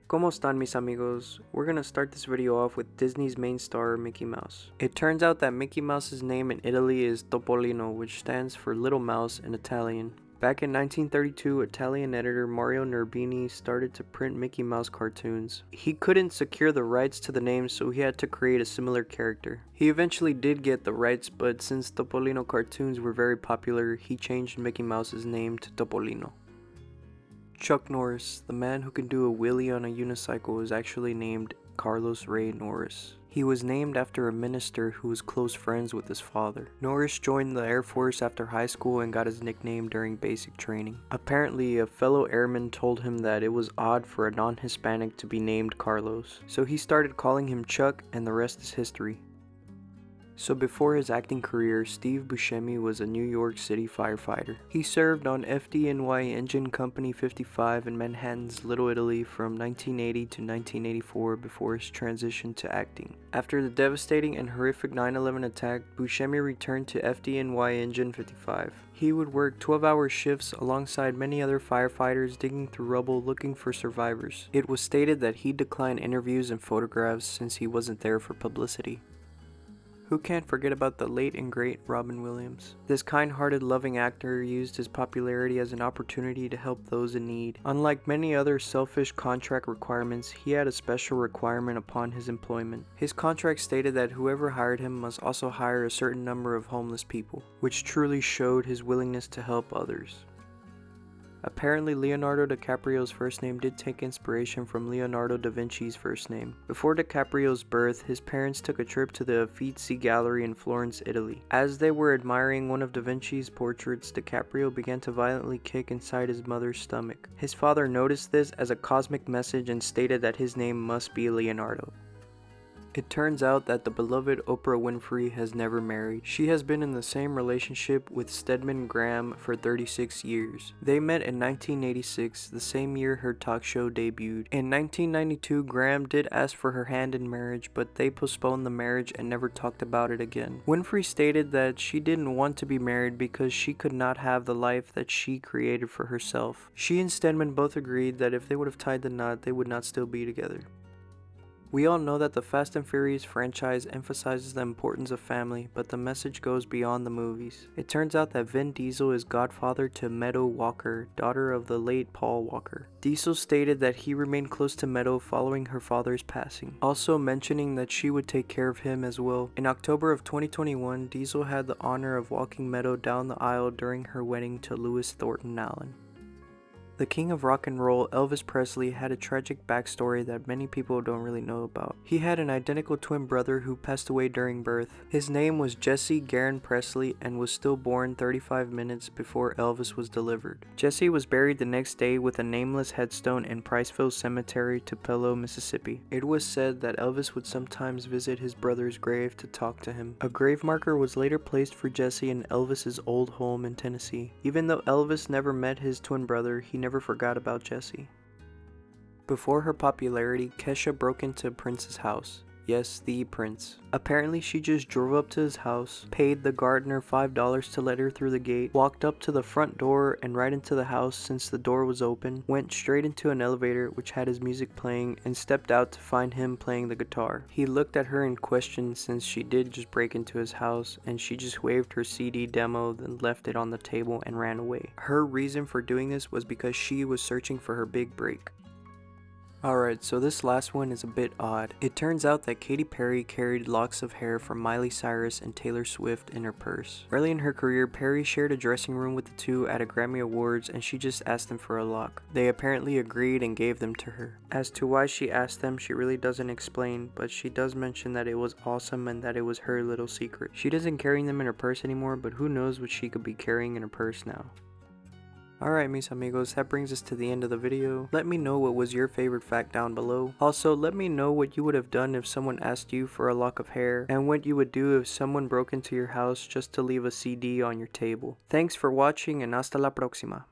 ¿Cómo están mis amigos? We're gonna start this video off with Disney's main star, Mickey Mouse. It turns out that Mickey Mouse's name in Italy is Topolino, which stands for Little Mouse in Italian. Back in 1932, Italian editor Mario Nervini started to print Mickey Mouse cartoons. He couldn't secure the rights to the name, so he had to create a similar character. He eventually did get the rights, but since Topolino cartoons were very popular, he changed Mickey Mouse's name to Topolino. Chuck Norris, the man who can do a wheelie on a unicycle, is actually named Carlos Ray Norris. He was named after a minister who was close friends with his father. Norris joined the Air Force after high school and got his nickname during basic training. Apparently, a fellow airman told him that it was odd for a non-Hispanic to be named Carlos, so he started calling him Chuck, and the rest is history. So before his acting career, Steve Buscemi was a New York City firefighter. He served on FDNY Engine Company 55 in Manhattan's Little Italy from 1980 to 1984 before his transition to acting. After the devastating and horrific 9/11 attack, Buscemi returned to FDNY Engine 55. He would work 12-hour shifts alongside many other firefighters digging through rubble looking for survivors. It was stated that he declined interviews and photographs since he wasn't there for publicity. Who can't forget about the late and great Robin Williams? This kind-hearted, loving actor used his popularity as an opportunity to help those in need. Unlike many other selfish contract requirements, he had a special requirement upon his employment. His contract stated that whoever hired him must also hire a certain number of homeless people, which truly showed his willingness to help others. Apparently, Leonardo DiCaprio's first name did take inspiration from Leonardo da Vinci's first name. Before DiCaprio's birth, his parents took a trip to the Uffizi Gallery in Florence, Italy. As they were admiring one of da Vinci's portraits, DiCaprio began to violently kick inside his mother's stomach. His father noticed this as a cosmic message and stated that his name must be Leonardo. It turns out that the beloved Oprah Winfrey has never married. She has been in the same relationship with Stedman Graham for 36 years. They met in 1986, the same year her talk show debuted. In 1992, Graham did ask for her hand in marriage, but they postponed the marriage and never talked about it again. Winfrey stated that she didn't want to be married because she could not have the life that she created for herself. She and Stedman both agreed that if they would have tied the knot, they would not still be together. We all know that the Fast and Furious franchise emphasizes the importance of family, but the message goes beyond the movies. It turns out that Vin Diesel is godfather to Meadow Walker, daughter of the late Paul Walker. Diesel stated that he remained close to Meadow following her father's passing, also mentioning that she would take care of him as well. In October of 2021, Diesel had the honor of walking Meadow down the aisle during her wedding to Louis Thornton Allen. The king of rock and roll, Elvis Presley, had a tragic backstory that many people don't really know about. He had an identical twin brother who passed away during birth. His name was Jesse Garon Presley and was stillborn 35 minutes before Elvis was delivered. Jesse was buried the next day with a nameless headstone in Priceville Cemetery, Tupelo, Mississippi. It was said that Elvis would sometimes visit his brother's grave to talk to him. A grave marker was later placed for Jesse in Elvis's old home in Tennessee. Even though Elvis never met his twin brother, he never forgot about Jessie. Before her popularity, Kesha broke into Prince's house. Yes, the prince. Apparently, she just drove up to his house, paid the gardener $5 to let her through the gate, walked up to the front door and right into the house since the door was open, went straight into an elevator which had his music playing, and stepped out to find him playing the guitar. He looked at her in question since she did just break into his house, and she just waved her CD demo, then left it on the table and ran away. Her reason for doing this was because she was searching for her big break. Alright, so this last one is a bit odd. It turns out that Katy Perry carried locks of hair from Miley Cyrus and Taylor Swift in her purse. Early in her career, Perry shared a dressing room with the two at a Grammy Awards and she just asked them for a lock. They apparently agreed and gave them to her. As to why she asked them, she really doesn't explain, but she does mention that it was awesome and that it was her little secret. She doesn't carry them in her purse anymore, but who knows what she could be carrying in her purse now. Alright mis amigos, that brings us to the end of the video. Let me know what was your favorite fact down below. Also, let me know what you would have done if someone asked you for a lock of hair, and what you would do if someone broke into your house just to leave a CD on your table. Thanks for watching and hasta la próxima.